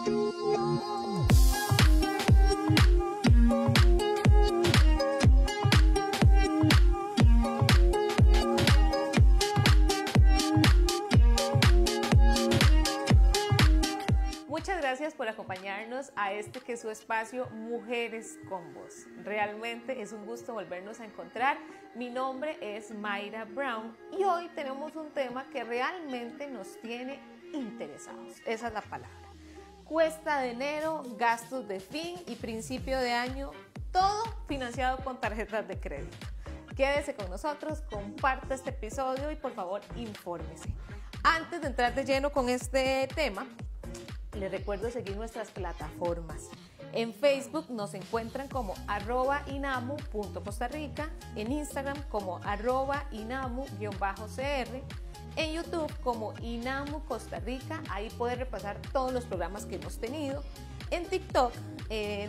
Muchas gracias por acompañarnos a este que es su espacio Mujeres con Voz. Realmente es un gusto volvernos a encontrar. Mi nombre es Mayra Brown y hoy tenemos un tema que realmente nos tiene interesados. Esa es la palabra. Cuesta de enero, gastos de fin y principio de año, todo financiado con tarjetas de crédito. Quédese con nosotros, comparte este episodio y por favor infórmese. Antes de entrar de lleno con este tema, les recuerdo seguir nuestras plataformas. En Facebook nos encuentran como @inamu.costarrica, en Instagram como @inamu_cr, en YouTube como Inamu Costa Rica, ahí pueden repasar todos los programas que hemos tenido. En TikTok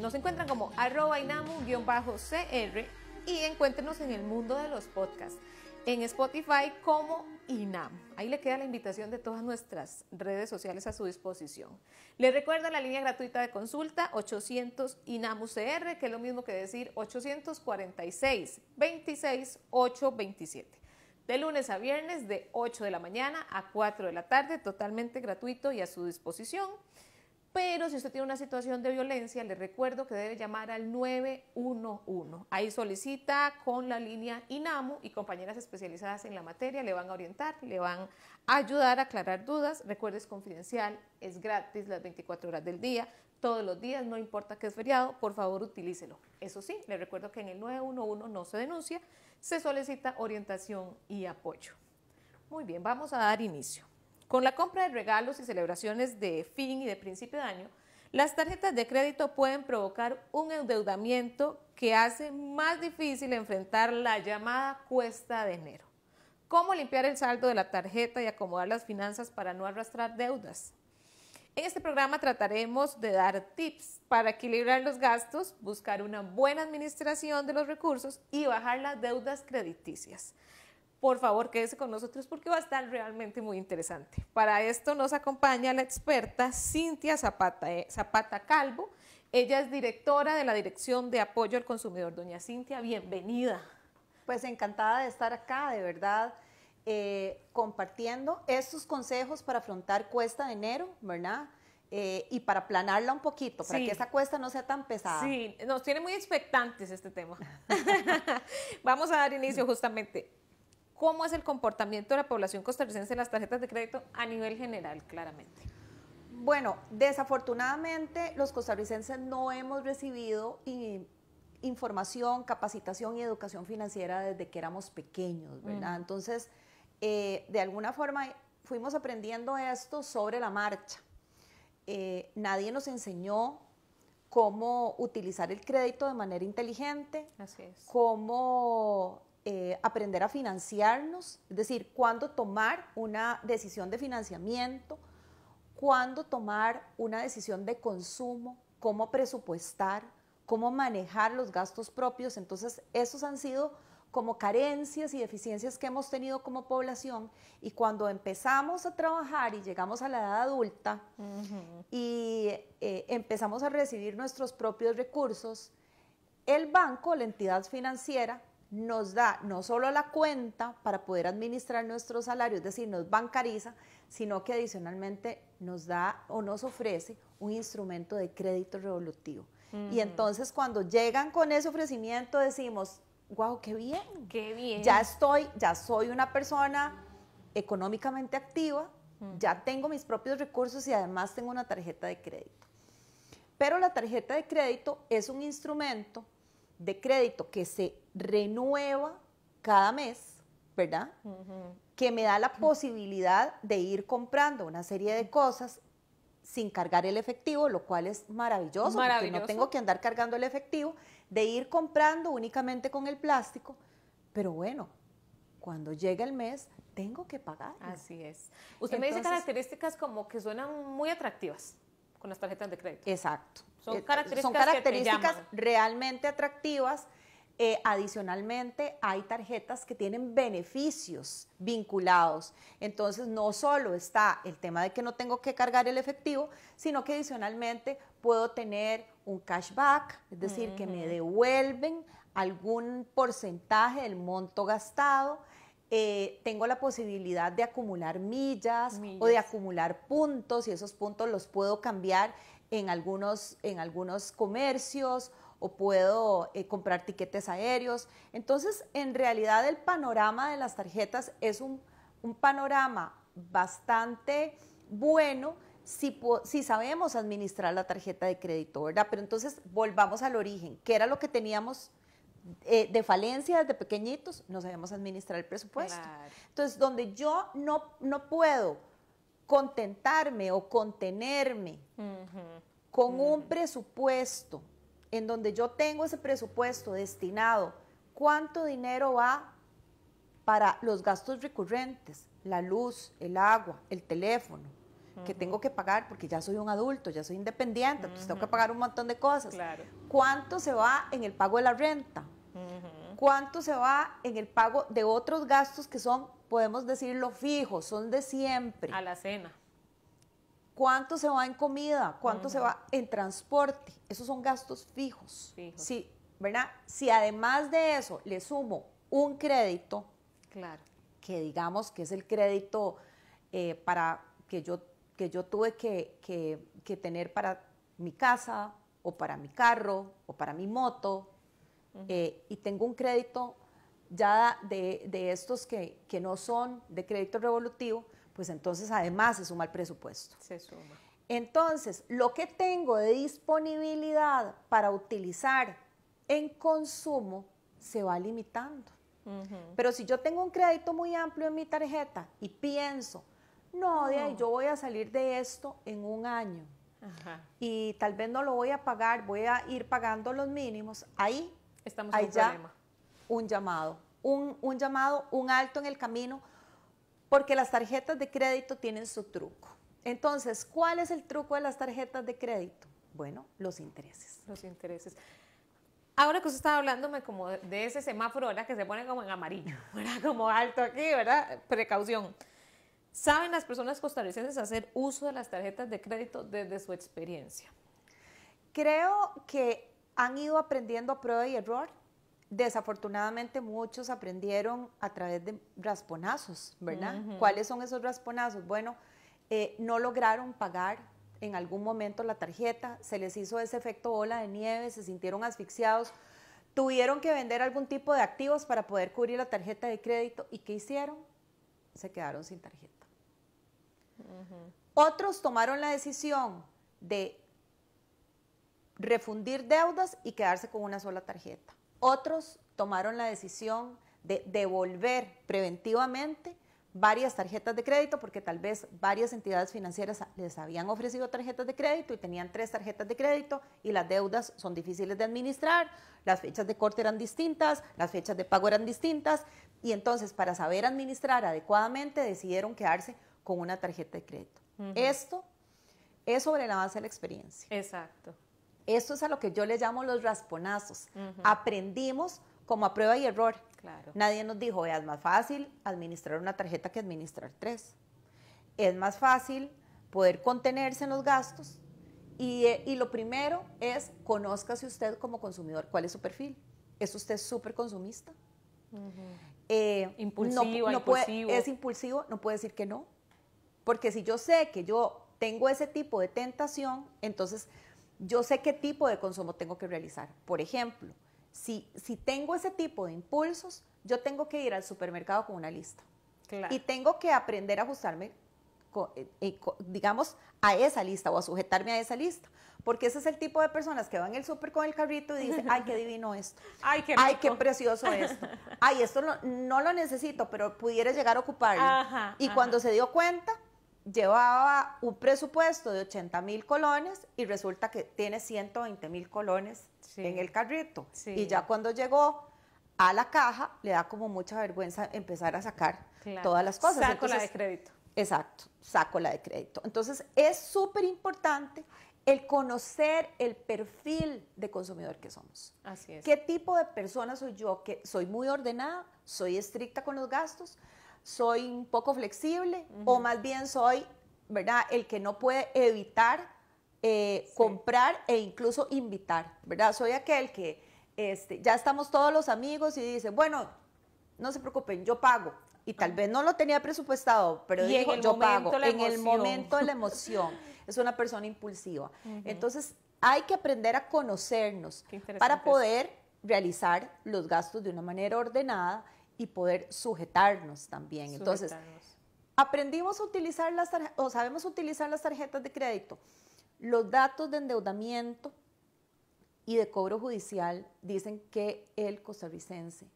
nos encuentran como @inamu_cr y encuéntrenos en el mundo de los podcasts. En Spotify como INAMU. Ahí le queda la invitación de todas nuestras redes sociales a su disposición. Les recuerdo la línea gratuita de consulta 800 INAMU-CR, que es lo mismo que decir 846 26 827. De lunes a viernes de 8 de la mañana a 4 de la tarde, totalmente gratuito y a su disposición. Pero si usted tiene una situación de violencia, le recuerdo que debe llamar al 911. Ahí solicita con la línea INAMU y compañeras especializadas en la materia le van a orientar, le van a ayudar a aclarar dudas. Recuerde, es confidencial, es gratis las 24 horas del día, todos los días, no importa que es feriado, por favor utilícelo. Eso sí, le recuerdo que en el 911 no se denuncia, se solicita orientación y apoyo. Muy bien, vamos a dar inicio. Con la compra de regalos y celebraciones de fin y de principio de año, las tarjetas de crédito pueden provocar un endeudamiento que hace más difícil enfrentar la llamada cuesta de enero. ¿Cómo limpiar el saldo de la tarjeta y acomodar las finanzas para no arrastrar deudas? En este programa trataremos de dar tips para equilibrar los gastos, buscar una buena administración de los recursos y bajar las deudas crediticias. Por favor, quédese con nosotros porque va a estar realmente muy interesante. Para esto nos acompaña la experta Cintia Zapata Calvo. Ella es directora de la Dirección de Apoyo al Consumidor. Doña Cintia, bienvenida. Pues encantada de estar acá, de verdad, compartiendo estos consejos para afrontar cuesta de enero, ¿verdad? Y para planarla un poquito, para que esa cuesta no sea tan pesada. Sí, nos tiene muy expectantes este tema. Vamos a dar inicio justamente. ¿Cómo es el comportamiento de la población costarricense en las tarjetas de crédito a nivel general, claramente? Bueno, desafortunadamente los costarricenses no hemos recibido información, capacitación y educación financiera desde que éramos pequeños, ¿verdad? Entonces, de alguna forma fuimos aprendiendo esto sobre la marcha. Nadie nos enseñó cómo utilizar el crédito de manera inteligente, así es, cómo aprender a financiarnos, es decir, cuándo tomar una decisión de financiamiento, cuándo tomar una decisión de consumo, cómo presupuestar, cómo manejar los gastos propios. Entonces, esos han sido como carencias y deficiencias que hemos tenido como población, y cuando empezamos a trabajar y llegamos a la edad adulta y empezamos a recibir nuestros propios recursos, el banco, la entidad financiera, nos da no solo la cuenta para poder administrar nuestro salario, es decir, nos bancariza, sino que adicionalmente nos da o nos ofrece un instrumento de crédito revolutivo. Y entonces cuando llegan con ese ofrecimiento decimos, wow, qué bien, ya soy una persona económicamente activa, ya tengo mis propios recursos y además tengo una tarjeta de crédito. Pero la tarjeta de crédito es un instrumento de crédito que se renueva cada mes, ¿verdad? Que me da la posibilidad de ir comprando una serie de cosas sin cargar el efectivo, lo cual es maravilloso, porque no tengo que andar cargando el efectivo, de ir comprando únicamente con el plástico, pero bueno, cuando llega el mes, tengo que pagar. Así es. Usted me dice características como que suenan muy atractivas con las tarjetas de crédito. Exacto. Son características realmente atractivas, Adicionalmente, hay tarjetas que tienen beneficios vinculados. Entonces, no solo está el tema de que no tengo que cargar el efectivo, sino que adicionalmente puedo tener un cashback, es decir, que me devuelven algún porcentaje del monto gastado. Tengo la posibilidad de acumular millas o de acumular puntos, y esos puntos los puedo cambiar en algunos comercios, o puedo comprar tiquetes aéreos. Entonces, en realidad el panorama de las tarjetas es un panorama bastante bueno si sabemos administrar la tarjeta de crédito, ¿verdad? Pero entonces volvamos al origen, ¿qué era lo que teníamos de falencia desde pequeñitos? No sabemos administrar el presupuesto. Claro. Entonces, donde yo no puedo contentarme o contenerme con un presupuesto, en donde yo tengo ese presupuesto destinado, ¿cuánto dinero va para los gastos recurrentes? La luz, el agua, el teléfono, que tengo que pagar porque ya soy un adulto, ya soy independiente, entonces tengo que pagar un montón de cosas. Claro. ¿Cuánto se va en el pago de la renta? ¿Cuánto se va en el pago de otros gastos que son, podemos decirlo, fijos, son de siempre? A la cena. ¿Cuánto se va en comida? ¿Cuánto se va en transporte? Esos son gastos fijos. Sí, ¿verdad? Si además de eso le sumo un crédito, claro, que digamos que es el crédito para que yo tuve que tener para mi casa, o para mi carro, o para mi moto, y tengo un crédito ya de estos que no son de crédito revolutivo, pues entonces además se suma el presupuesto. Se suma. Entonces, lo que tengo de disponibilidad para utilizar en consumo se va limitando. Pero si yo tengo un crédito muy amplio en mi tarjeta y pienso, no, de ahí yo voy a salir de esto en un año, y tal vez no lo voy a pagar, voy a ir pagando los mínimos, ahí estamos hay en un ya problema. Un llamado, un alto en el camino, porque las tarjetas de crédito tienen su truco. Entonces, ¿cuál es el truco de las tarjetas de crédito? Bueno, los intereses. Los intereses. Ahora que usted estaba hablándome como de ese semáforo, ¿verdad? Que se pone como en amarillo, ¿verdad? Como alto aquí, ¿verdad? Precaución. ¿Saben las personas costarricenses hacer uso de las tarjetas de crédito desde su experiencia? Creo que han ido aprendiendo a prueba y error. Desafortunadamente muchos aprendieron a través de rasponazos, ¿verdad? ¿Cuáles son esos rasponazos? Bueno, no lograron pagar en algún momento la tarjeta, se les hizo ese efecto bola de nieve, se sintieron asfixiados, tuvieron que vender algún tipo de activos para poder cubrir la tarjeta de crédito. ¿Y qué hicieron? Se quedaron sin tarjeta. Otros tomaron la decisión de refundir deudas y quedarse con una sola tarjeta. Otros tomaron la decisión de devolver preventivamente varias tarjetas de crédito, porque tal vez varias entidades financieras les habían ofrecido tarjetas de crédito y tenían 3 tarjetas de crédito, y las deudas son difíciles de administrar, las fechas de corte eran distintas, las fechas de pago eran distintas, y entonces para saber administrar adecuadamente decidieron quedarse con una tarjeta de crédito. Esto es sobre la base de la experiencia. Exacto. Esto es a lo que yo le llamo los rasponazos. Aprendimos como a prueba y error. Claro. Nadie nos dijo, es más fácil administrar una tarjeta que administrar 3. Es más fácil poder contenerse en los gastos. Y lo primero es, conózcase usted como consumidor. ¿Cuál es su perfil? ¿Es usted súper consumista? Impulsivo, impulsivo. Es impulsivo, no puede decir que no. Porque si yo sé que yo tengo ese tipo de tentación, entonces yo sé qué tipo de consumo tengo que realizar. Por ejemplo, si tengo ese tipo de impulsos, yo tengo que ir al supermercado con una lista. Claro. Y tengo que aprender a ajustarme, digamos, a esa lista, o a sujetarme a esa lista. Porque ese es el tipo de personas que van al súper con el carrito y dicen, ay, qué divino esto. Ay, qué rico. Ay, qué precioso esto. Ay, esto no lo necesito, pero pudiera llegar a ocuparlo. Y cuando se dio cuenta, llevaba un presupuesto de 80,000 colones y resulta que tiene 120,000 colones en el carrito. Y ya cuando llegó a la caja, le da como mucha vergüenza empezar a sacar todas las cosas. Saco la de crédito. Exacto, saco la de crédito. Entonces, es súper importante el conocer el perfil de consumidor que somos. Así es. ¿Qué tipo de persona soy yo? Que soy muy ordenada, soy estricta con los gastos, soy un poco flexible, o más bien soy, ¿verdad?, el que no puede evitar comprar e incluso invitar, ¿verdad? Soy aquel que ya estamos todos los amigos y dice, bueno, no se preocupen, yo pago. Y tal vez no lo tenía presupuestado, pero Y dijo, en el yo pago. momento la En el emoción. momento de la emoción. Es una persona impulsiva. Entonces, hay que aprender a conocernos Qué interesante para eso. poder realizar los gastos de una manera ordenada y poder sujetarnos también. Entonces, Sujetarnos. aprendimos a utilizar las tarjetas, o sabemos utilizar las tarjetas de crédito. Los datos de endeudamiento y de cobro judicial dicen que el costarricense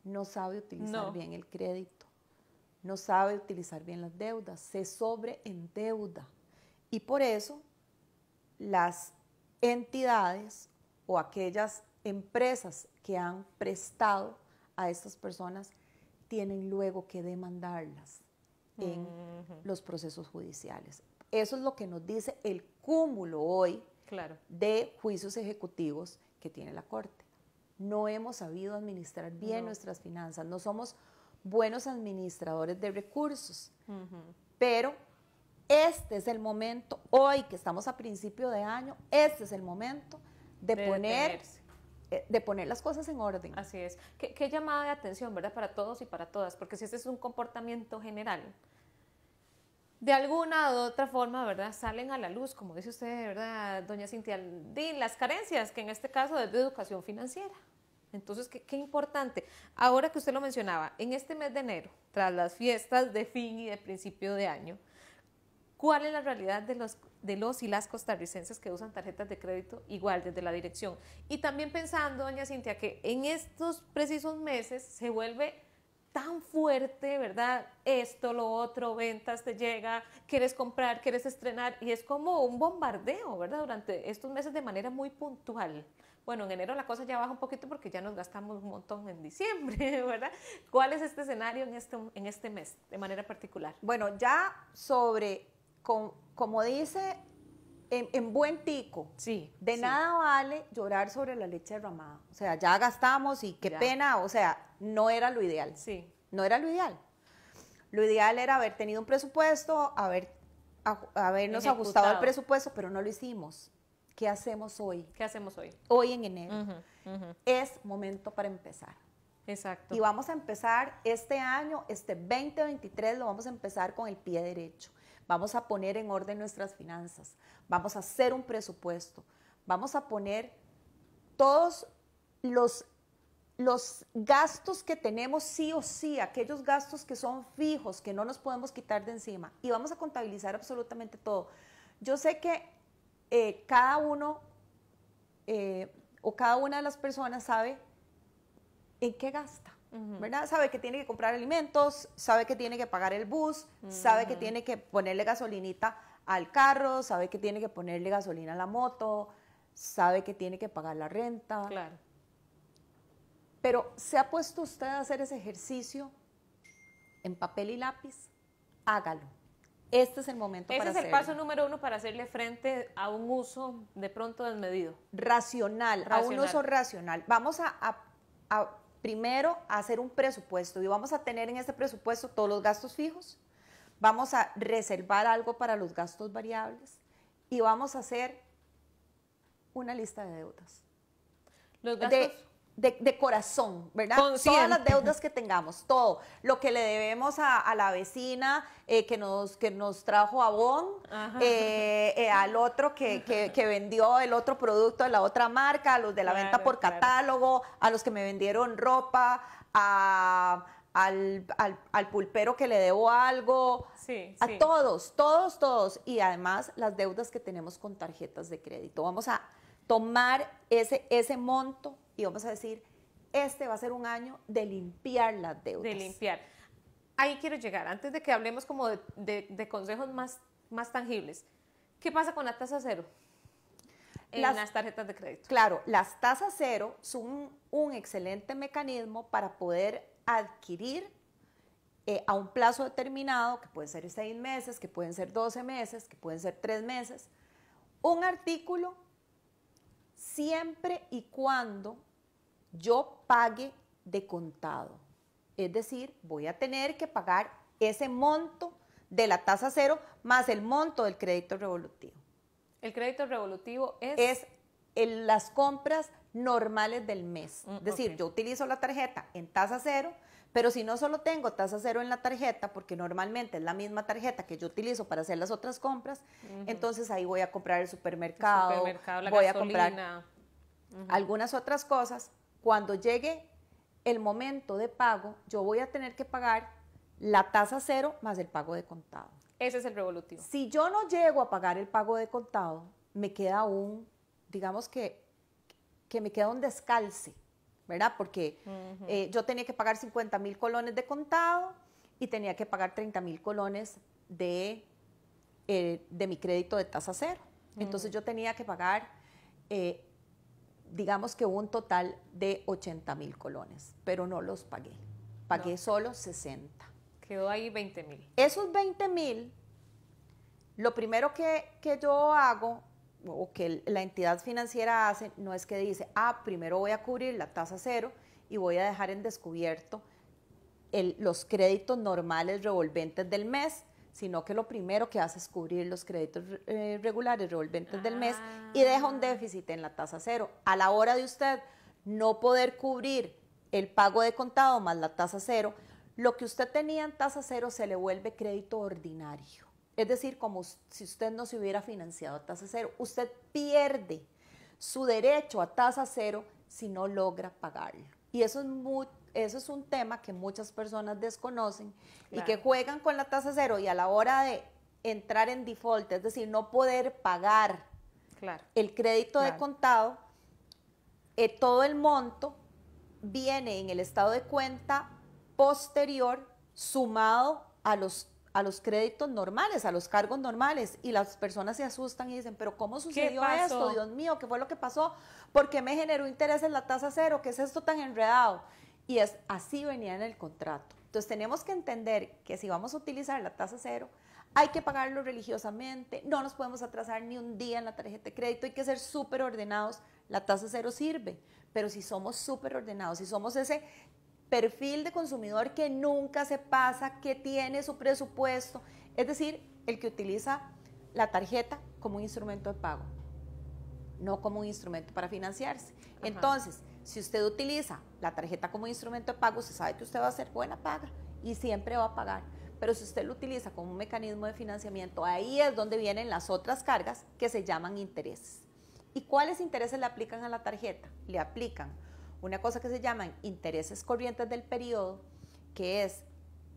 no sabe utilizar bien el crédito, no sabe utilizar bien las deudas, se sobreendeuda. Y por eso las entidades o aquellas empresas que han prestado a estas personas tienen luego que demandarlas en los procesos judiciales. Eso es lo que nos dice el cúmulo hoy de juicios ejecutivos que tiene la Corte. No hemos sabido administrar bien nuestras finanzas, no somos buenos administradores de recursos, pero este es el momento, hoy que estamos a principio de año, este es el momento de poner las cosas en orden. Así es. ¿Qué llamada de atención, ¿verdad? Para todos y para todas, porque si este es un comportamiento general, de alguna u otra forma, ¿verdad?, salen a la luz, como dice usted, ¿verdad?, doña Cintia, de las carencias, que en este caso es de educación financiera. Entonces, qué importante. Ahora que usted lo mencionaba, en este mes de enero, tras las fiestas de fin y de principio de año, ¿cuál es la realidad de los y las costarricenses que usan tarjetas de crédito igual desde la dirección? Y también pensando, doña Cintia, que en estos precisos meses se vuelve tan fuerte, ¿verdad? Esto, lo otro, ventas, te llega, quieres comprar, quieres estrenar, y es como un bombardeo, ¿verdad? Durante estos meses de manera muy puntual. Bueno, en enero la cosa ya baja un poquito porque ya nos gastamos un montón en diciembre, ¿verdad? ¿Cuál es este escenario en este mes de manera particular? Bueno, ya como dice en buen tico, de nada vale llorar sobre la leche derramada. O sea, ya gastamos y qué pena, o sea, no era lo ideal. Sí. No era lo ideal. Lo ideal era haber tenido un presupuesto, habernos ajustado al presupuesto, pero no lo hicimos. ¿Qué hacemos hoy? ¿Qué hacemos hoy? Hoy en enero. Es momento para empezar. Exacto. Y vamos a empezar este año, este 2023, lo vamos a empezar con el pie derecho. Vamos a poner en orden nuestras finanzas. Vamos a hacer un presupuesto. Vamos a poner todos los gastos que tenemos sí o sí, aquellos gastos que son fijos, que no nos podemos quitar de encima. Y vamos a contabilizar absolutamente todo. Yo sé que cada uno o cada una de las personas sabe en qué gasta, ¿verdad? Sabe que tiene que comprar alimentos, sabe que tiene que pagar el bus, sabe que tiene que ponerle gasolinita al carro, sabe que tiene que ponerle gasolina a la moto, sabe que tiene que pagar la renta. Claro. Pero ¿se ha puesto usted a hacer ese ejercicio en papel y lápiz? Hágalo. Este es el momento para hacerlo. Ese es el paso número 1 para hacerle frente a un uso de pronto desmedido. Racional, a un uso racional. Vamos a primero a hacer un presupuesto y vamos a tener en este presupuesto todos los gastos fijos, vamos a reservar algo para los gastos variables y vamos a hacer una lista de deudas. Los gastos de corazón, ¿verdad? Consciente. Todas las deudas que tengamos, todo. Lo que le debemos a la vecina que nos trajo abón, al otro que vendió el otro producto de la otra marca, a los de la venta por catálogo, a los que me vendieron ropa, al pulpero que le debo algo, a todos. Y además las deudas que tenemos con tarjetas de crédito. Vamos a tomar ese monto y vamos a decir, este va a ser un año de limpiar las deudas. De limpiar. Ahí quiero llegar, antes de que hablemos como de consejos más tangibles. ¿Qué pasa con la tasa cero en las tarjetas de crédito? Claro, las tasas cero son un excelente mecanismo para poder adquirir a un plazo determinado, que puede ser 6 meses, que pueden ser 12 meses, que pueden ser 3 meses, un artículo siempre y cuando yo pague de contado. Es decir, voy a tener que pagar ese monto de la tasa cero más el monto del crédito revolutivo. El crédito revolutivo es las compras normales del mes. Es decir, ok. yo utilizo la tarjeta en tasa cero, pero si no solo tengo tasa cero en la tarjeta, porque normalmente es la misma tarjeta que yo utilizo para hacer las otras compras, entonces ahí voy a comprar el supermercado, la voy gasolina. a comprar algunas otras cosas. Cuando llegue el momento de pago, yo voy a tener que pagar la tasa cero más el pago de contado. Ese es el revolutivo. Si yo no llego a pagar el pago de contado, me queda digamos que me queda un descalce, ¿verdad? Porque yo tenía que pagar 50,000 colones de contado y tenía que pagar 30,000 colones de mi crédito de tasa cero. Entonces yo tenía que pagar, digamos que un total de 80,000 colones, pero no los pagué. Pagué solo 60. Quedó ahí 20,000. Esos 20,000, lo primero que yo hago, o que la entidad financiera hace, no es que dice, primero voy a cubrir la tasa cero y voy a dejar en descubierto los créditos normales revolventes del mes, sino que lo primero que hace es cubrir los créditos regulares revolventes del mes y deja un déficit en la tasa cero. A la hora de usted no poder cubrir el pago de contado más la tasa cero, lo que usted tenía en tasa cero se le vuelve crédito ordinario. Es decir, como si usted no se hubiera financiado a tasa cero. Usted pierde su derecho a tasa cero si no logra pagarlo. Y eso es un tema que muchas personas desconocen y que juegan con la tasa cero, y a la hora de entrar en default, es decir, no poder pagar el crédito de contado, todo el monto viene en el estado de cuenta posterior sumado a los créditos normales, a los cargos normales, y las personas se asustan y dicen, pero ¿cómo sucedió esto? Dios mío, ¿qué fue lo que pasó? ¿Por qué me generó interés en la tasa cero? ¿Qué es esto tan enredado? Y así venía en el contrato. Entonces tenemos que entender que si vamos a utilizar la tasa cero, hay que pagarlo religiosamente, no nos podemos atrasar ni un día en la tarjeta de crédito, hay que ser súper ordenados. La tasa cero sirve, pero si somos súper ordenados, si somos ese perfil de consumidor que nunca se pasa, que tiene su presupuesto, es decir, el que utiliza la tarjeta como un instrumento de pago, no como un instrumento para financiarse. Entonces, si usted utiliza la tarjeta como instrumento de pago, usted sabe que usted va a ser buena paga y siempre va a pagar. Pero si usted lo utiliza como un mecanismo de financiamiento, ahí es donde vienen las otras cargas que se llaman intereses. ¿Y cuáles intereses le aplican a la tarjeta? Le aplican una cosa que se llaman intereses corrientes del periodo, que es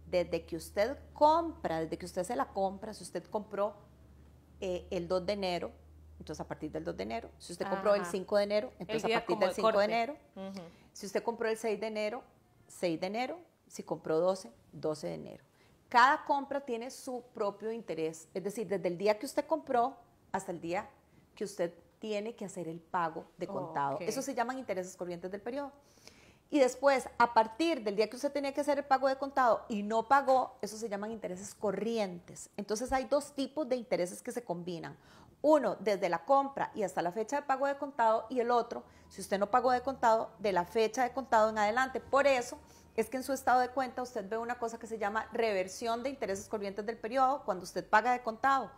desde que usted compra, desde que usted se la compra, si usted compró el 2 de enero, entonces a partir del 2 de enero, si usted compró el 5 de enero, entonces a partir del 5 de enero, si usted compró el 6 de enero, 6 de enero, si compró 12, 12 de enero. Cada compra tiene su propio interés, es decir, desde el día que usted compró hasta el día que usted tiene que hacer el pago de contado. Eso se llaman intereses corrientes del periodo. Y después, a partir del día que usted tenía que hacer el pago de contado y no pagó, eso se llaman intereses corrientes. Entonces hay dos tipos de intereses que se combinan. Uno, desde la compra y hasta la fecha de pago de contado, y el otro, si usted no pagó de contado, de la fecha de contado en adelante. Por eso es que en su estado de cuenta usted ve una cosa que se llama reversión de intereses corrientes del periodo cuando usted paga de contado,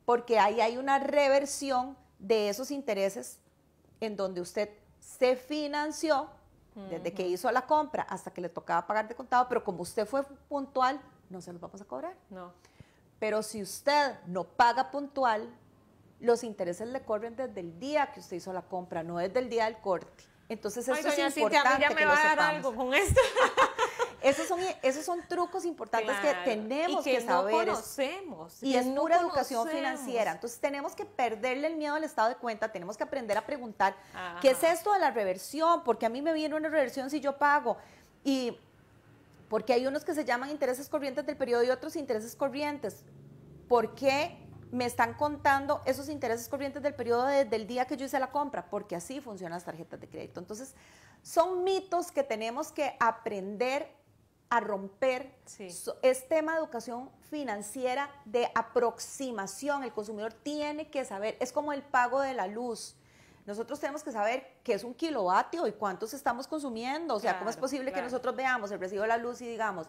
porque ahí hay una reversión de esos intereses en donde usted se financió desde que hizo la compra hasta que le tocaba pagar de contado, pero como usted fue puntual, no se los vamos a cobrar. No. Pero si usted no paga puntual, los intereses le corren desde el día que usted hizo la compra, no desde el día del corte. Entonces esto es importante ya me va a dar algo con esto. Esos son trucos importantes que tenemos que saber. No conocemos. Y es pura educación financiera. Entonces tenemos que perderle el miedo al estado de cuenta, tenemos que aprender a preguntar, ¿qué es esto de la reversión? Porque a mí me viene una reversión si yo pago. Y porque hay unos que se llaman intereses corrientes del periodo y otros intereses corrientes. ¿Por qué me están contando esos intereses corrientes del periodo desde el día que yo hice la compra? Porque así funcionan las tarjetas de crédito. Entonces, son mitos que tenemos que aprender a romper Sí. es tema de educación financiera de aproximación. El consumidor tiene que saber, es como el pago de la luz. Nosotros tenemos que saber qué es un kilovatio y cuántos estamos consumiendo. O sea, ¿cómo es Claro, posible que claro. nosotros veamos el recibo de la luz y digamos,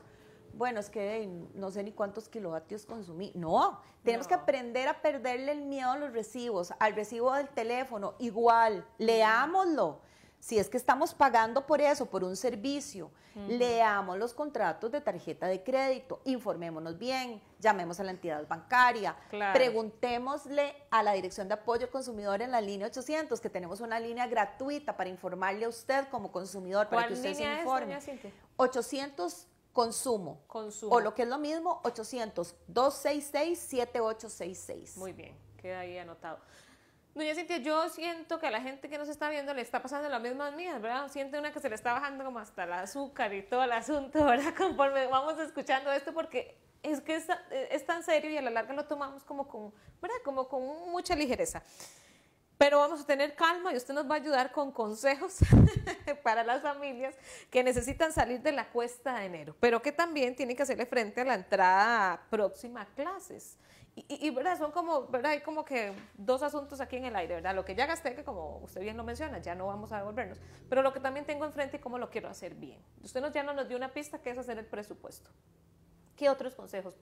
bueno, es que no sé ni cuántos kilovatios consumí? No, tenemos que No. aprender a perderle el miedo a los recibos, al recibo del teléfono, igual, leámoslo. Si es que estamos pagando por eso, por un servicio, leamos los contratos de tarjeta de crédito, informémonos bien, llamemos a la entidad bancaria, Claro. preguntémosle a la Dirección de Apoyo al Consumidor en la línea 800, que tenemos una línea gratuita para informarle a usted como consumidor, para que usted se línea informe. es, doña Cintia? 800 consumo. Consumo. O lo que es lo mismo, 800-266-7866. Muy bien, queda ahí anotado. Doña Cintia, yo siento que a la gente que nos está viendo le está pasando las mismas mías, ¿verdad? Siente una que se le está bajando como hasta el azúcar y todo el asunto, ¿verdad? Conforme vamos escuchando esto, porque es que es tan serio y a la larga lo tomamos como con, ¿verdad? Como con mucha ligereza. Pero vamos a tener calma y usted nos va a ayudar con consejos para las familias que necesitan salir de la cuesta de enero, pero que también tienen que hacerle frente a la entrada próxima a clases. Y ¿verdad? Son como, ¿verdad? Hay como que dos asuntos aquí en el aire, ¿verdad? Lo que ya gasté, que como usted bien lo menciona, ya no vamos a devolvernos, pero lo que también tengo enfrente y cómo lo quiero hacer bien. Usted ya nos dio una pista que es hacer el presupuesto. ¿Qué otros consejos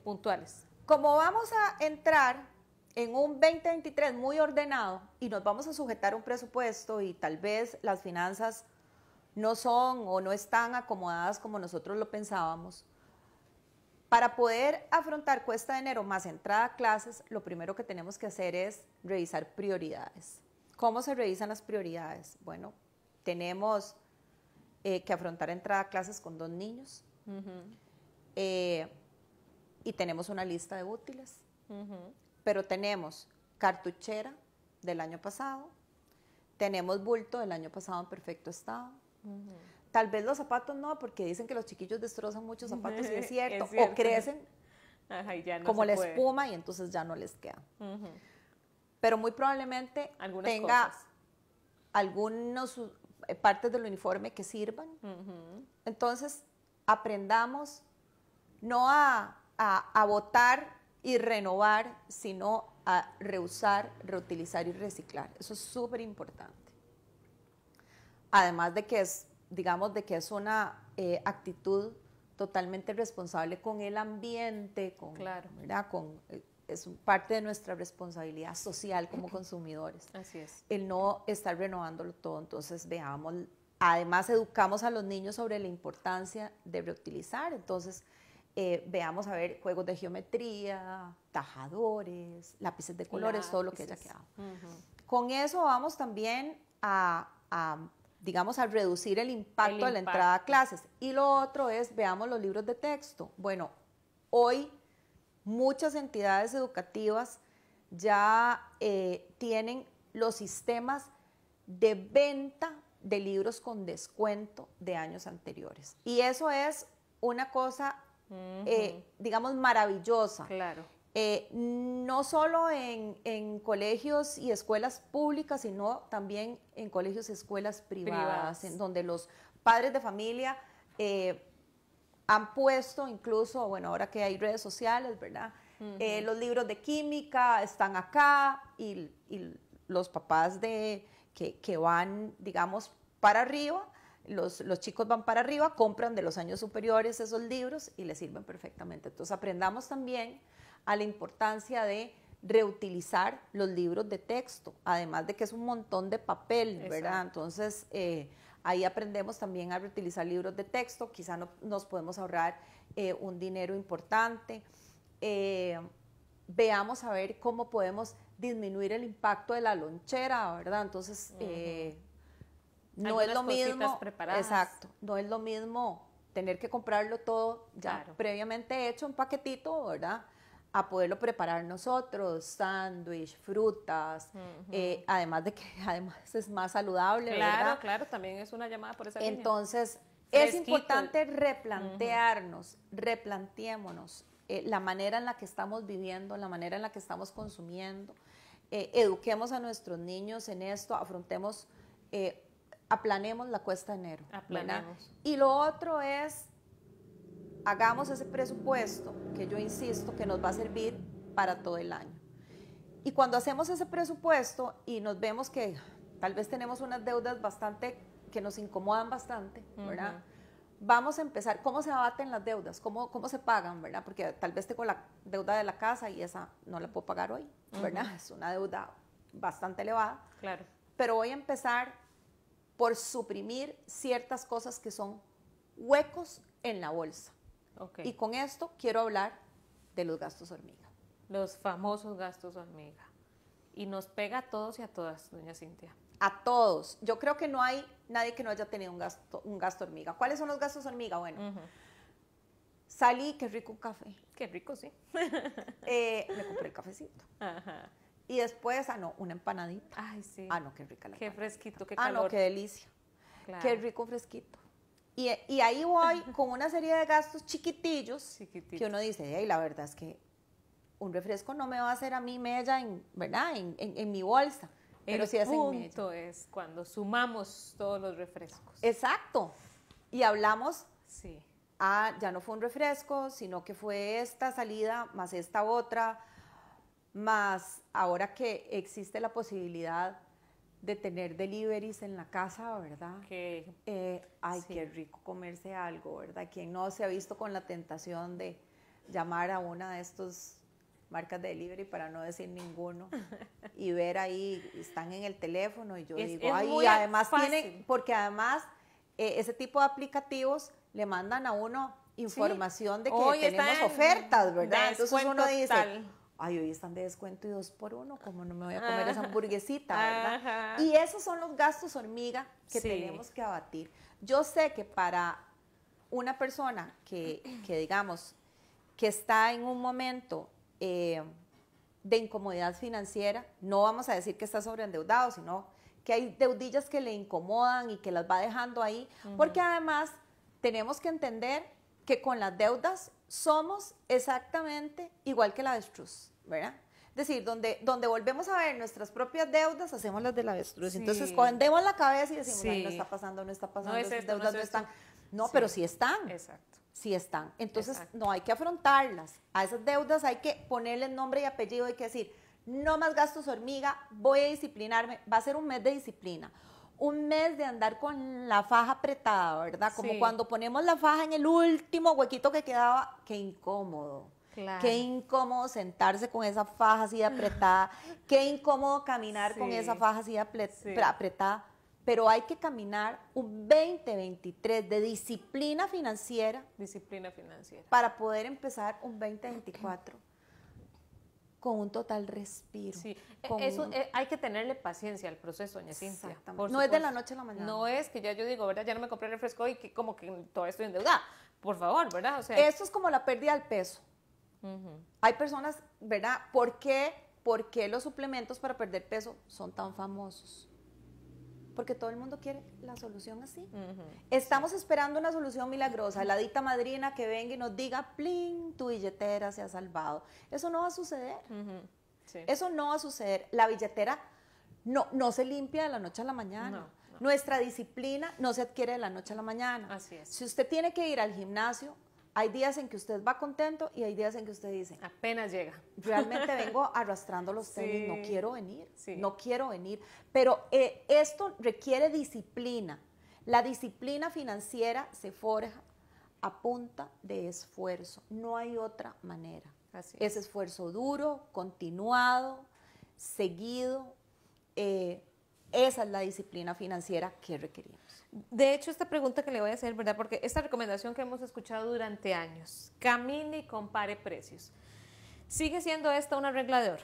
puntuales? Como vamos a entrar en un 2023 muy ordenado y nos vamos a sujetar a un presupuesto y tal vez las finanzas no son o no están acomodadas como nosotros lo pensábamos, para poder afrontar cuesta de enero más entrada a clases, lo primero que tenemos que hacer es revisar prioridades. ¿Cómo se revisan las prioridades? Bueno, tenemos que afrontar entrada a clases con 2 niños y tenemos una lista de útiles, pero tenemos cartuchera del año pasado, tenemos bulto del año pasado en perfecto estado. Tal vez los zapatos no, porque dicen que los chiquillos destrozan muchos zapatos y es cierto, o crecen como la espuma y entonces ya no les queda. Pero muy probablemente tenga algunas partes del uniforme que sirvan. Entonces, aprendamos no a botar y renovar, sino a reusar, reutilizar y reciclar. Eso es súper importante. Además de que es, digamos, de que es una actitud totalmente responsable con el ambiente, claro, ¿verdad? Es parte de nuestra responsabilidad social como consumidores. Así es. El no estar renovándolo todo. Entonces, veamos, además educamos a los niños sobre la importancia de reutilizar. Entonces, veamos a ver juegos de geometría, tajadores, lápices de colores, todo lo que haya quedado. Con eso vamos también digamos, a reducir el impacto de la entrada a clases. Y lo otro es, veamos los libros de texto. Bueno, hoy muchas entidades educativas ya tienen los sistemas de venta de libros con descuento de años anteriores. Y eso es una cosa, digamos, maravillosa. Claro. No solo en colegios y escuelas públicas, sino también en colegios y escuelas privadas, en donde los padres de familia han puesto incluso, bueno, ahora que hay redes sociales, ¿verdad? Los libros de química están acá y los papás que van, digamos, para arriba, los chicos van para arriba, compran de los años superiores esos libros y les sirven perfectamente. Entonces aprendamos también a la importancia de reutilizar los libros de texto, además de que es un montón de papel, ¿verdad? Exacto. Entonces, ahí aprendemos también a reutilizar libros de texto, quizá nos podemos ahorrar un dinero importante. Veamos a ver cómo podemos disminuir el impacto de la lonchera, ¿verdad? Entonces, no es lo mismo, exacto, no es lo mismo tener que comprarlo todo ya previamente hecho, un paquetito, ¿verdad? A poderlo preparar nosotros, sándwich, frutas, además de que además es más saludable, ¿verdad? Claro, también es una llamada por esa línea. Entonces, es importante replantearnos, replanteémonos la manera en la que estamos viviendo, la manera en la que estamos consumiendo, eduquemos a nuestros niños en esto, afrontemos, aplanemos la cuesta de enero. Aplanemos. Y lo otro es hagamos ese presupuesto que yo insisto que nos va a servir para todo el año. Y cuando hacemos ese presupuesto y nos vemos que tal vez tenemos unas deudas que nos incomodan bastante, ¿verdad? Vamos a empezar, ¿cómo se abaten las deudas? ¿Cómo se pagan, verdad? Porque tal vez tengo la deuda de la casa y esa no la puedo pagar hoy, ¿verdad? Es una deuda bastante elevada. Claro. Pero voy a empezar por suprimir ciertas cosas que son huecos en la bolsa. Okay. Y con esto quiero hablar de los gastos hormiga. Los famosos gastos hormiga. Y nos pega a todos y a todas, doña Cintia. A todos. Yo creo que no hay nadie que no haya tenido un gasto hormiga. ¿Cuáles son los gastos hormiga? Bueno, salí, qué rico un café. Qué rico, sí. Me compré el cafecito. Ajá. Y después, una empanadita. Ay, sí. Qué rica la Qué empanadita. fresquito, qué calor. No, qué delicia. Claro. Qué rico fresquito. Y ahí voy con una serie de gastos chiquitillos que uno dice, hey, la verdad es que un refresco no me va a hacer a mí mella ¿verdad? En mi bolsa. Pero sí hacen mella. El punto es cuando sumamos todos los refrescos. Exacto. Y hablamos, sí. Ya no fue un refresco, sino que fue esta salida más esta otra, más ahora que existe la posibilidad de tener deliveries en la casa, ¿verdad? Sí. Qué rico comerse algo, ¿verdad? ¿Quién no se ha visto con la tentación de llamar a una de estas marcas de delivery, para no decir ninguno, y ver ahí, están en el teléfono, y yo digo, y además tienen, porque además ese tipo de aplicativos le mandan a uno información de que hoy tenemos ofertas, ¿verdad? Entonces uno dice, hoy están de descuento y 2 por 1, ¿cómo no me voy a comer esa hamburguesita, verdad? Ajá. Y esos son los gastos hormiga que tenemos que abatir. Yo sé que para una persona que digamos, que está en un momento de incomodidad financiera, no vamos a decir que está sobreendeudado, sino que hay deudillas que le incomodan y que las va dejando ahí, porque además tenemos que entender que con las deudas somos exactamente igual que la avestruz, ¿verdad? Es decir, donde volvemos a ver nuestras propias deudas, hacemos las de la avestruz. Sí. Entonces, escondemos la cabeza y decimos, no está pasando, esas deudas no están. No, pero sí están. Exacto. Sí están. Entonces, no hay que afrontarlas. A esas deudas hay que ponerle nombre y apellido, hay que decir, no más gastos hormiga, voy a disciplinarme. Va a ser un mes de disciplina. Un mes de andar con la faja apretada, ¿verdad? Como cuando ponemos la faja en el último huequito que quedaba, qué incómodo. Claro. Qué incómodo sentarse con esa faja así apretada, qué incómodo caminar con esa faja así apretada. Pero hay que caminar un 2023 de disciplina financiera. Disciplina financiera. Para poder empezar un 2024 con un total respiro. Sí, hay que tenerle paciencia al proceso, doña Cintia. Exactamente. No es de la noche a la mañana. No es que ya yo digo, ¿verdad? Ya no me compré el refresco y que como que todavía estoy endeudada. Por favor, ¿verdad? O sea, esto es como la pérdida del peso. Hay personas, ¿verdad? ¿Por qué los suplementos para perder peso son tan famosos? Porque todo el mundo quiere la solución así. Estamos esperando una solución milagrosa, la dita madrina que venga y nos diga, ¡plin!, tu billetera se ha salvado. Eso no va a suceder. Eso no va a suceder. La billetera no se limpia de la noche a la mañana. No. Nuestra disciplina no se adquiere de la noche a la mañana. Así es. Si usted tiene que ir al gimnasio, hay días en que usted va contento y hay días en que usted dice, apenas llega. Realmente vengo arrastrando los tenis, no quiero venir, no quiero venir. Pero esto requiere disciplina. La disciplina financiera se forja a punta de esfuerzo. No hay otra manera. Así es. Esfuerzo duro, continuado, seguido. Esa es la disciplina financiera que requerimos. De hecho, esta pregunta que le voy a hacer, ¿verdad? Porque esta recomendación que hemos escuchado durante años, camine y compare precios, ¿sigue siendo esta una regla de oro?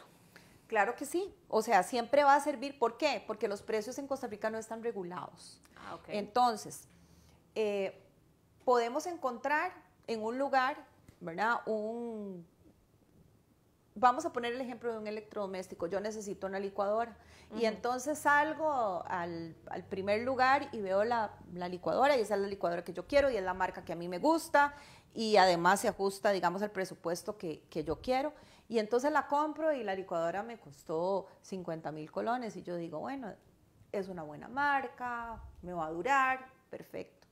Claro que sí. O sea, siempre va a servir. ¿Por qué? Porque los precios en Costa Rica no están regulados. Okay. Entonces, podemos encontrar en un lugar, ¿verdad? Vamos a poner el ejemplo de un electrodoméstico. Yo necesito una licuadora. Y entonces salgo al primer lugar y veo la licuadora, y esa es la licuadora que yo quiero y es la marca que a mí me gusta y además se ajusta, digamos, al presupuesto que yo quiero. Y entonces la compro y la licuadora me costó 50,000 colones y yo digo, bueno, es una buena marca, me va a durar, perfecto.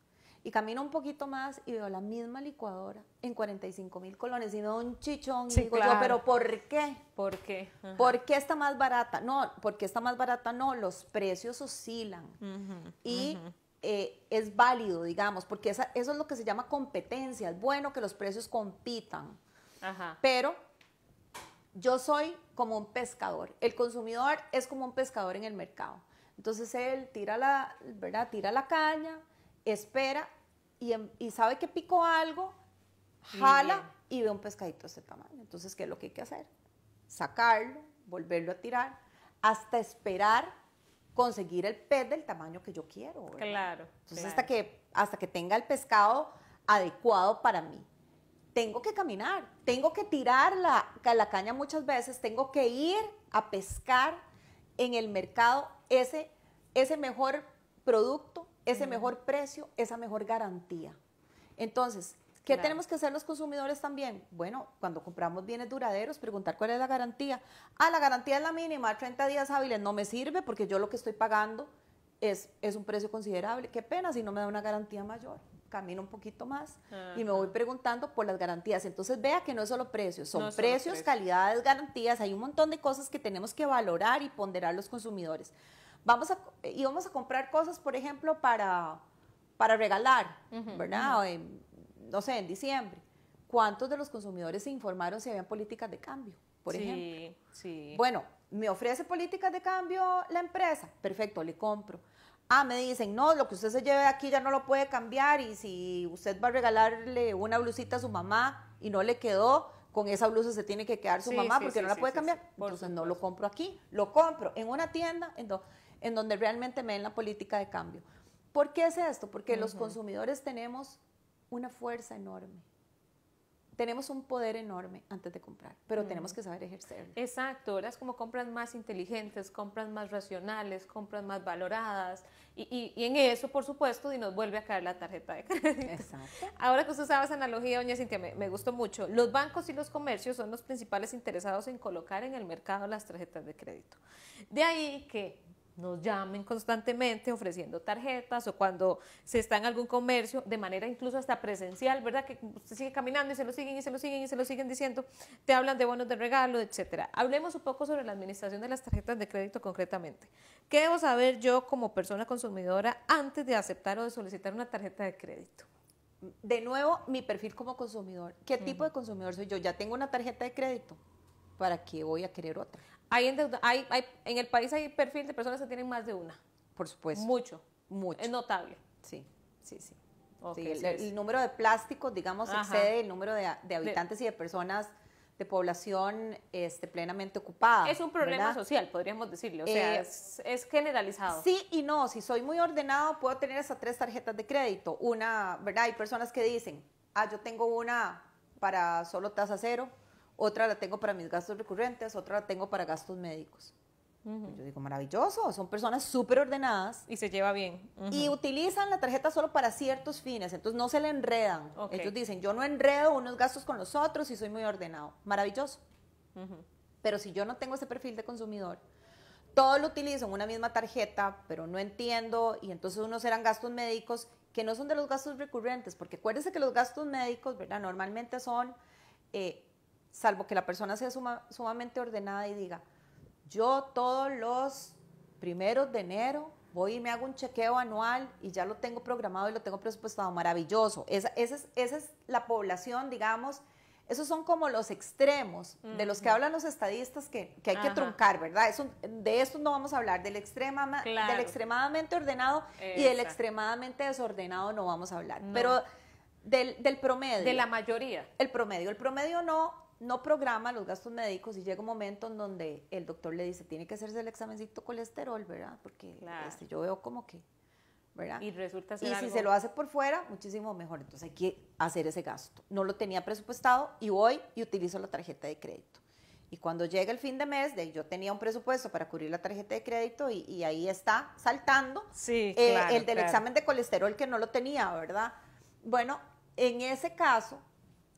y camino un poquito más y veo la misma licuadora en 45.000 colones y no un chichón. Sí, y digo claro. yo, ¿pero por qué? ¿Por qué? Ajá. ¿Por qué está más barata? No, porque está más barata, no, los precios oscilan. Y es válido, digamos, porque eso es lo que se llama competencia. Es bueno que los precios compitan. Ajá. Pero yo soy como un pescador. El consumidor es como un pescador en el mercado. Entonces él ¿verdad? Tira la caña, espera y sabe que picó algo, jala y ve un pescadito de este tamaño. Entonces, ¿qué es lo que hay que hacer? Sacarlo, volverlo a tirar, hasta esperar conseguir el pez del tamaño que yo quiero, ¿verdad? Claro. Entonces, claro. hasta que tenga el pescado adecuado para mí. Tengo que caminar, tengo que tirar la caña muchas veces, tengo que ir a pescar en el mercado ese mejor producto, ese mejor precio, esa mejor garantía. Entonces, ¿qué Claro. tenemos que hacer los consumidores también? Bueno, cuando compramos bienes duraderos, preguntar cuál es la garantía. Ah, la garantía es la mínima, 30 días hábiles, no me sirve porque yo lo que estoy pagando es un precio considerable. Qué pena si no me da una garantía mayor. Camino un poquito más y me voy preguntando por las garantías. Entonces vea que no es solo precios, son No solo precios, precios. calidades, garantías. Hay un montón de cosas que tenemos que valorar y ponderar los consumidores. Vamos a comprar cosas, por ejemplo, para regalar, ¿verdad? No sé, en diciembre. ¿Cuántos de los consumidores se informaron si habían políticas de cambio, por ejemplo? Sí. Bueno, ¿me ofrece políticas de cambio la empresa? Perfecto, le compro. Ah, me dicen, no, lo que usted se lleve aquí ya no lo puede cambiar y si usted va a regalarle una blusita a su mamá y no le quedó, con esa blusa se tiene que quedar su mamá porque no la puede cambiar. Entonces no lo compro aquí, lo compro en una tienda en donde realmente me den la política de cambio. ¿Por qué es esto? Porque los consumidores tenemos una fuerza enorme. Tenemos un poder enorme antes de comprar, pero tenemos que saber ejercerlo. Exacto, ahora es como compras más inteligentes, compras más racionales, compras más valoradas y en eso, por supuesto, y nos vuelve a caer la tarjeta de crédito. Exacto. Ahora que usted usaba esa analogía, doña Cintia, me gustó mucho. Los bancos y los comercios son los principales interesados en colocar en el mercado las tarjetas de crédito. De ahí que nos llamen constantemente ofreciendo tarjetas o cuando se está en algún comercio, de manera incluso hasta presencial, ¿verdad? Que usted sigue caminando y se lo siguen y se lo siguen y se lo siguen diciendo, te hablan de bonos de regalo, etcétera. Hablemos un poco sobre la administración de las tarjetas de crédito concretamente. ¿Qué debo saber yo como persona consumidora antes de aceptar o de solicitar una tarjeta de crédito? De nuevo, mi perfil como consumidor. ¿Qué tipo de consumidor soy yo? Ya tengo una tarjeta de crédito. ¿Para qué voy a querer otra? En el país hay perfil de personas que tienen más de una. Por supuesto. Mucho. Mucho. Es notable. Sí. Okay, Sí, el número de plásticos, digamos, excede el número de habitantes y de personas de población plenamente ocupada. Es un problema ¿verdad? social, podríamos decirle, o sea, es generalizado. Sí y no, si soy muy ordenado, puedo tener hasta 3 tarjetas de crédito. Una, ¿verdad? Hay personas que dicen, yo tengo una para solo tasa cero, otra la tengo para mis gastos recurrentes, otra la tengo para gastos médicos. Yo digo, maravilloso, son personas súper ordenadas. Y se lleva bien. Y utilizan la tarjeta solo para ciertos fines, entonces no se le enredan. Okay. Ellos dicen, yo no enredo unos gastos con los otros y soy muy ordenado. Maravilloso. Pero si yo no tengo ese perfil de consumidor, todo lo utilizo en una misma tarjeta, pero no entiendo, y entonces unos eran gastos médicos que no son de los gastos recurrentes, porque acuérdense que los gastos médicos, ¿verdad? Normalmente son, salvo que la persona sea sumamente ordenada y diga, yo todos los primeros de enero voy y me hago un chequeo anual y ya lo tengo programado y lo tengo presupuestado. Maravilloso. Esa es la población, digamos. Esos son como los extremos de los que hablan los estadistas que hay que truncar, ¿verdad? De esto no vamos a hablar. Del extremadamente ordenado y del extremadamente desordenado no vamos a hablar. No. Pero del promedio. De la mayoría. El promedio no programa los gastos médicos y llega un momento en donde el doctor le dice, tiene que hacerse el examencito colesterol, ¿verdad? Porque yo veo como que, ¿verdad? Y resulta ser si se lo hace por fuera, muchísimo mejor. Entonces hay que hacer ese gasto. No lo tenía presupuestado y voy y utilizo la tarjeta de crédito. Y cuando llega el fin de mes, yo tenía un presupuesto para cubrir la tarjeta de crédito y ahí está saltando el del examen de colesterol que no lo tenía, ¿verdad? Bueno, en ese caso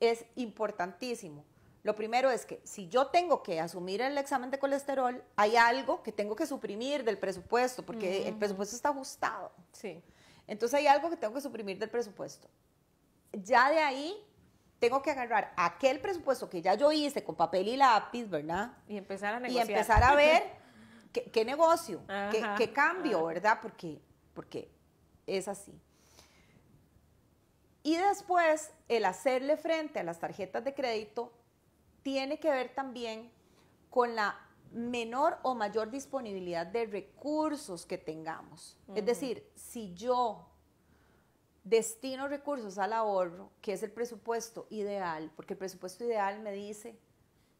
es importantísimo. Lo primero es que si yo tengo que asumir el examen de colesterol, hay algo que tengo que suprimir del presupuesto, porque el presupuesto está ajustado. Sí. Entonces hay algo que tengo que suprimir del presupuesto. Ya de ahí tengo que agarrar aquel presupuesto que ya yo hice con papel y lápiz, ¿verdad? Y empezar a negociar. Y empezar a ver qué negocio, Ajá, qué cambio, ajá. ¿verdad? Porque es así. Y después, el hacerle frente a las tarjetas de crédito tiene que ver también con la menor o mayor disponibilidad de recursos que tengamos. Es decir, si yo destino recursos al ahorro, que es el presupuesto ideal, porque el presupuesto ideal me dice,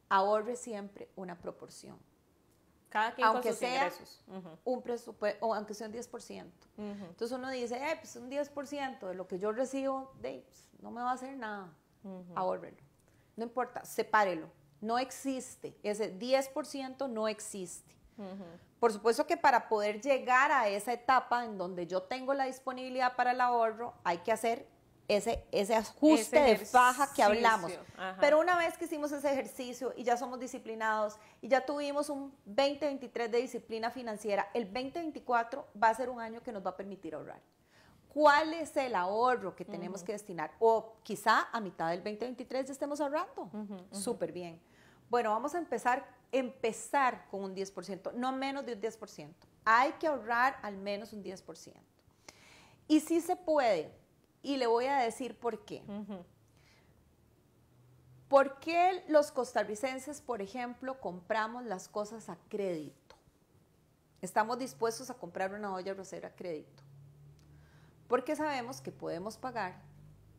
ahorre siempre una proporción. Cada quien Aunque con sus sea ingresos. un presupuesto, o aunque sea un 10%. Entonces uno dice, pues un 10% de lo que yo recibo, pues, no me va a hacer nada. Ahórrelo. No importa, sepárelo. No existe. Ese 10% no existe. Por supuesto que para poder llegar a esa etapa en donde yo tengo la disponibilidad para el ahorro, hay que hacer ese ajuste de faja que hablamos. Ajá. Pero una vez que hicimos ese ejercicio y ya somos disciplinados y ya tuvimos un 2023 de disciplina financiera, el 2024 va a ser un año que nos va a permitir ahorrar. ¿Cuál es el ahorro que tenemos que destinar? O quizá a mitad del 2023 ya estemos ahorrando. Súper bien. Bueno, vamos a empezar con un 10%, no menos de un 10%. Hay que ahorrar al menos un 10%. Y sí se puede. Y le voy a decir por qué. ¿Por qué los costarricenses, por ejemplo, compramos las cosas a crédito? Estamos dispuestos a comprar una olla arrocera a crédito. Porque sabemos que podemos pagar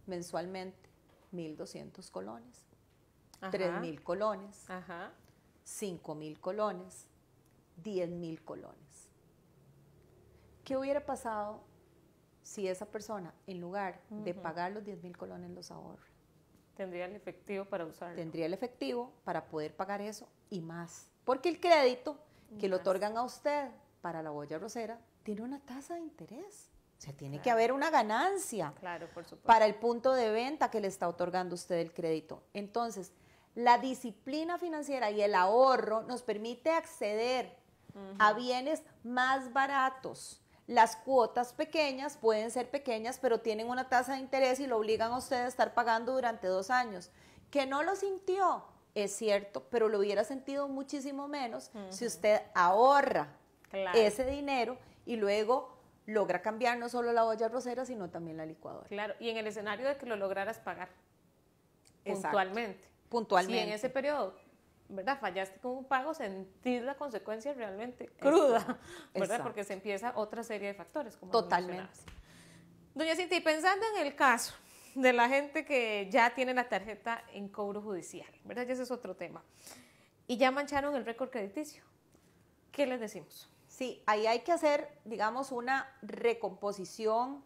mensualmente 1.200 colones, 3.000 colones, 5.000 colones, 10.000 colones. ¿Qué hubiera pasado si esa persona, en lugar de pagar los 10.000 colones, los ahorra? Tendría el efectivo para usarlo. Tendría el efectivo para poder pagar eso y más. Porque el crédito que le otorgan a usted para la olla arrocera tiene una tasa de interés. O sea, tiene que haber una ganancia por supuesto, para el punto de venta que le está otorgando usted el crédito. Entonces, la disciplina financiera y el ahorro nos permite acceder a bienes más baratos. Las cuotas pequeñas pueden ser pequeñas, pero tienen una tasa de interés y lo obligan a usted a estar pagando durante 2 años. Que no lo sintió, es cierto, pero lo hubiera sentido muchísimo menos si usted ahorra ese dinero y luego logra cambiar no solo la olla arrocera, sino también la licuadora. Claro, y en el escenario de que lo lograras pagar puntualmente. Puntualmente. Si en ese periodo, ¿verdad?, fallaste con un pago, sentir la consecuencia realmente cruda, ¿verdad? Exacto. Porque se empieza otra serie de factores, como totalmente. mencionabas. Doña Cintia, y pensando en el caso de la gente que ya tiene la tarjeta en cobro judicial, ¿verdad? Ya ese es otro tema. Y ya mancharon el récord crediticio. ¿Qué les decimos? Sí, ahí hay que hacer, digamos, una recomposición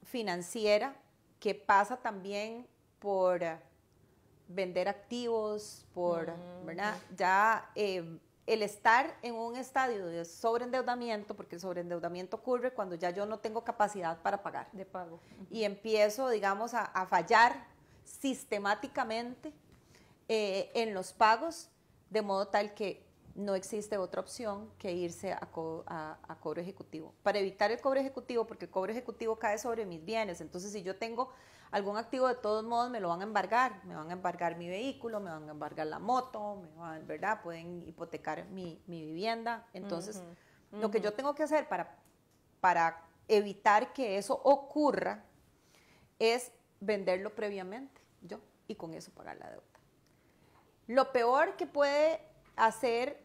financiera que pasa también por vender activos, ¿verdad? Ya el estar en un estadio de sobreendeudamiento, porque el sobreendeudamiento ocurre cuando ya yo no tengo capacidad para pagar. De pago. Y empiezo, digamos, a fallar sistemáticamente en los pagos, de modo tal que no existe otra opción que irse a cobro ejecutivo. Para evitar el cobro ejecutivo, porque el cobro ejecutivo cae sobre mis bienes, entonces si yo tengo algún activo, de todos modos me lo van a embargar. Me van a embargar mi vehículo, me van a embargar la moto, ¿verdad? Pueden hipotecar mi vivienda. Entonces, lo que yo tengo que hacer para evitar que eso ocurra es venderlo previamente, yo, y con eso pagar la deuda. Lo peor que puede hacer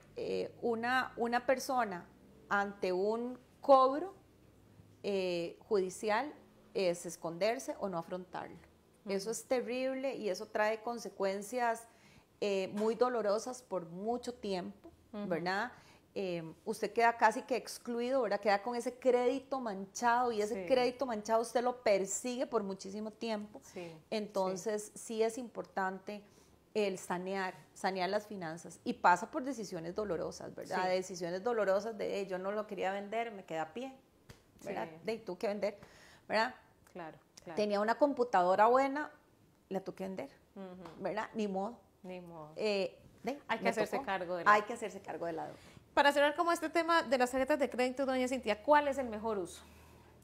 una persona ante un cobro judicial es esconderse o no afrontarlo. Eso es terrible y eso trae consecuencias muy dolorosas por mucho tiempo, ¿verdad? Usted queda casi que excluido, ¿verdad? Queda con ese crédito manchado y ese crédito manchado usted lo persigue por muchísimo tiempo. Entonces, sí es importante el sanear las finanzas y pasa por decisiones dolorosas, ¿verdad? Decisiones dolorosas de yo no lo quería vender, me quedé a pie, ¿verdad? Tuve que vender, ¿verdad? Claro. Tenía una computadora buena, la tuve que vender, ¿verdad? Ni modo. Hay que hacerse cargo de Hay que hacerse cargo de la deuda. Para cerrar como este tema de las tarjetas de crédito, doña Cintia, ¿cuál es el mejor uso?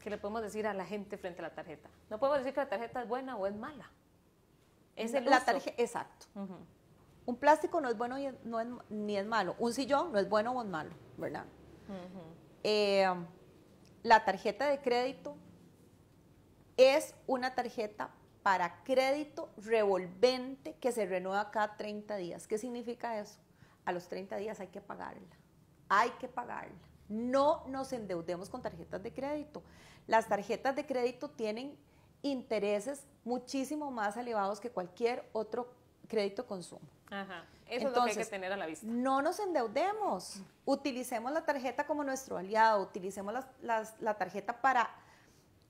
que le podemos decir a la gente frente a la tarjeta? No podemos decir que la tarjeta es buena o es mala. Es el uso. Exacto. Un plástico no es bueno ni es malo. Un sillón no es bueno o es malo, ¿verdad? La tarjeta de crédito es una tarjeta para crédito revolvente que se renueva cada 30 días. ¿Qué significa eso? A los 30 días hay que pagarla. Hay que pagarla. No nos endeudemos con tarjetas de crédito. Las tarjetas de crédito tienen intereses muchísimo más elevados que cualquier otro crédito de consumo. Ajá. Eso entonces, es lo que hay que tener a la vista. No nos endeudemos. Utilicemos la tarjeta como nuestro aliado. Utilicemos la tarjeta para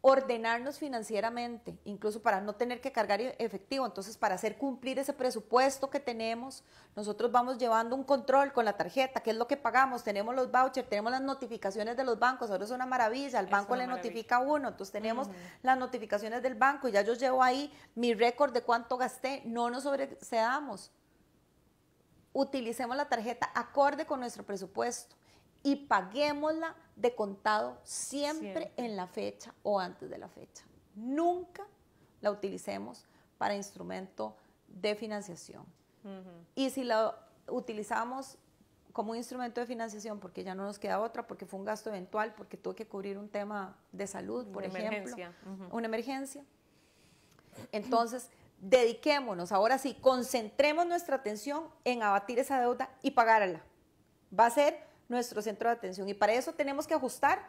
ordenarnos financieramente, incluso para no tener que cargar efectivo. Entonces, para hacer cumplir ese presupuesto que tenemos, nosotros vamos llevando un control con la tarjeta, qué es lo que pagamos, tenemos los vouchers, tenemos las notificaciones de los bancos, ahora es una maravilla, el banco le notifica a uno, entonces tenemos las notificaciones del banco y ya yo llevo ahí mi récord de cuánto gasté, no nos sobreseamos. Utilicemos la tarjeta acorde con nuestro presupuesto y paguémosla de contado siempre en la fecha o antes de la fecha. Nunca la utilicemos para instrumento de financiación. Y si la utilizamos como un instrumento de financiación porque ya no nos queda otra, porque fue un gasto eventual, porque tuve que cubrir un tema de salud, por ejemplo, una emergencia, entonces dediquémonos, ahora sí, concentremos nuestra atención en abatir esa deuda y pagarla. Va a ser nuestro centro de atención y para eso tenemos que ajustar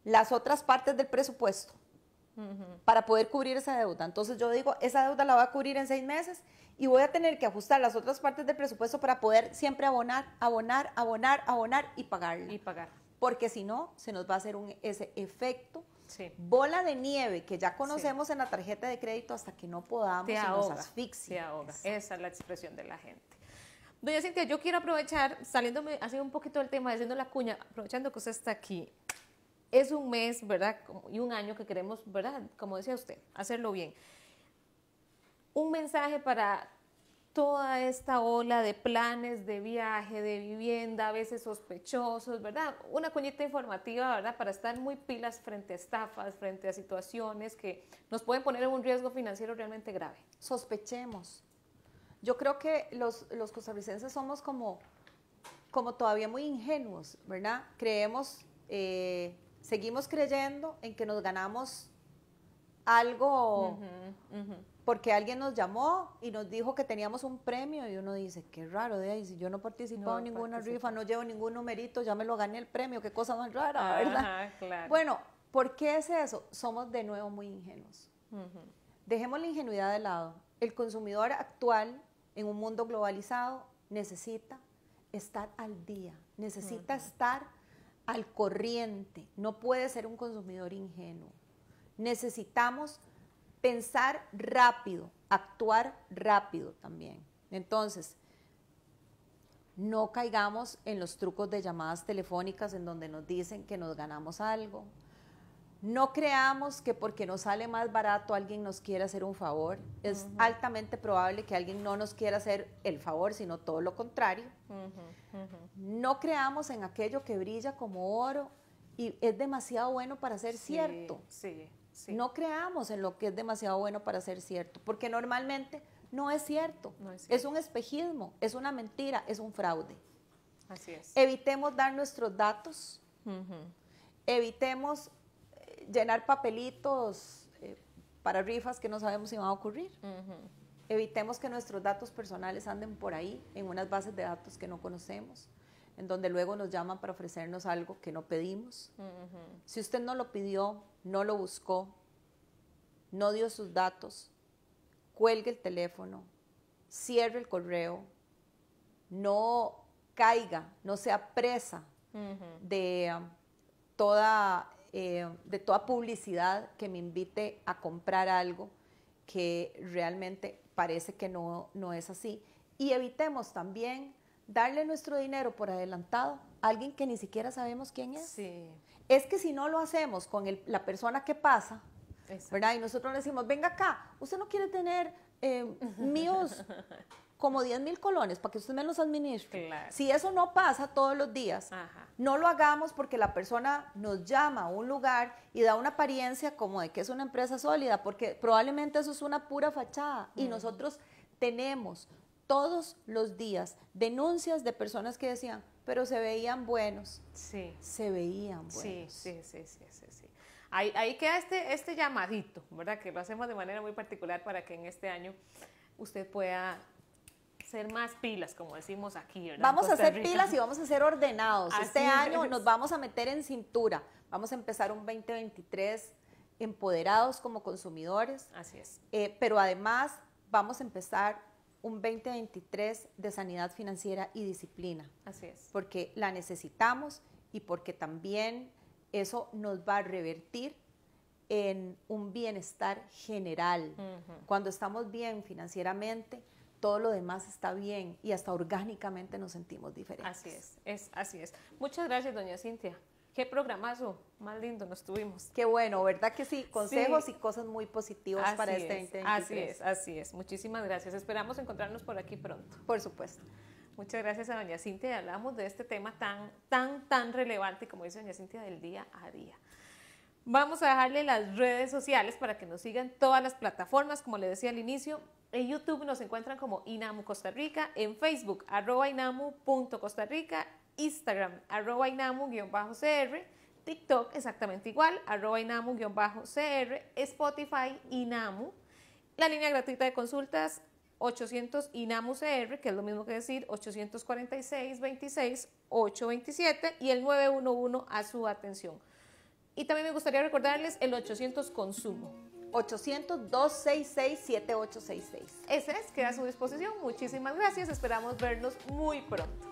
las otras partes del presupuesto para poder cubrir esa deuda. Entonces yo digo, esa deuda la voy a cubrir en 6 meses y voy a tener que ajustar las otras partes del presupuesto para poder siempre abonar y pagarla. Y pagar. Porque si no, se nos va a hacer ese efecto bola de nieve que ya conocemos en la tarjeta de crédito hasta que no podamos y nos asfixia. Te ahoga. Esa es la expresión de la gente. Doña Cintia, yo quiero aprovechar, saliéndome así un poquito del tema, haciendo la cuña, aprovechando que usted está aquí. Es un mes, ¿verdad? Y un año que queremos, ¿verdad? Como decía usted, hacerlo bien. Un mensaje para toda esta ola de planes de viaje, de vivienda, a veces sospechosos, ¿verdad? Una cuñita informativa, ¿verdad? Para estar muy pilas frente a estafas, frente a situaciones que nos pueden poner en un riesgo financiero realmente grave. Sospechemos. Yo creo que los costarricenses somos como todavía muy ingenuos, ¿verdad? Seguimos creyendo en que nos ganamos algo porque alguien nos llamó y nos dijo que teníamos un premio y uno dice, qué raro, de ahí, si yo no participado en ninguna rifa, no llevo ningún numerito, ya me lo gané el premio, qué cosa más rara, ¿verdad? Claro. Bueno, ¿por qué es eso? Somos de nuevo muy ingenuos. Dejemos la ingenuidad de lado. El consumidor actual en un mundo globalizado necesita estar al día, necesita estar al corriente, no puede ser un consumidor ingenuo. Necesitamos pensar rápido, actuar rápido también. Entonces, no caigamos en los trucos de llamadas telefónicas en donde nos dicen que nos ganamos algo. No creamos que porque nos sale más barato alguien nos quiere hacer un favor. Es altamente probable que alguien no nos quiera hacer el favor, sino todo lo contrario. No creamos en aquello que brilla como oro y es demasiado bueno para ser cierto. Sí. No creamos en lo que es demasiado bueno para ser cierto, porque normalmente no es cierto. Es un espejismo, es una mentira, es un fraude. Así es. Evitemos dar nuestros datos, evitemos llenar papelitos para rifas que no sabemos si van a ocurrir. Evitemos que nuestros datos personales anden por ahí en unas bases de datos que no conocemos, en donde luego nos llaman para ofrecernos algo que no pedimos. Si usted no lo pidió, no lo buscó, no dio sus datos, cuelgue el teléfono, cierre el correo, no caiga, no sea presa de toda publicidad que me invite a comprar algo que realmente parece que no es así. Y evitemos también darle nuestro dinero por adelantado a alguien que ni siquiera sabemos quién es. Sí. Es que si no lo hacemos con la persona que pasa, ¿verdad? Y nosotros le decimos, venga acá, usted no quiere tener míos como 10.000 colones para que usted me los administre. Claro. Si eso no pasa todos los días, Ajá. no lo hagamos porque la persona nos llama a un lugar y da una apariencia como de que es una empresa sólida, porque probablemente eso es una pura fachada. Y nosotros tenemos todos los días denuncias de personas que decían, pero se veían buenos. Sí. Se veían buenos. Sí. Ahí queda este llamadito, ¿verdad? Que lo hacemos de manera muy particular para que en este año usted pueda ser más pilas, como decimos aquí, ¿verdad? Vamos a ser pilas y vamos a ser ordenados. Así este año es. nos vamos a meter en cintura. Vamos a empezar un 2023 empoderados como consumidores. Así es. Pero además vamos a empezar un 2023 de sanidad financiera y disciplina. Así es. Porque la necesitamos y porque también eso nos va a revertir en un bienestar general. Cuando estamos bien financieramente, todo lo demás está bien y hasta orgánicamente nos sentimos diferentes. Así es. Muchas gracias, doña Cintia. Qué programazo más lindo nos tuvimos. Qué bueno, ¿verdad que sí? Consejos y cosas muy positivas para este 2023. Así es. Muchísimas gracias. Esperamos encontrarnos por aquí pronto. Por supuesto. Muchas gracias a doña Cintia y hablamos de este tema tan relevante, como dice doña Cintia, del día a día. Vamos a dejarle las redes sociales para que nos sigan todas las plataformas, como le decía al inicio. En YouTube nos encuentran como INAMU Costa Rica, en Facebook @inamu.costarrica, Instagram @inamu_cr, TikTok exactamente igual, @inamu_cr, Spotify INAMU, la línea gratuita de consultas 800 INAMU CR, que es lo mismo que decir 846 26 827 y el 911 a su atención. Y también me gustaría recordarles el 800 Consumo. 800-266-7866. Ese es, queda a su disposición. Muchísimas gracias. Esperamos vernos muy pronto.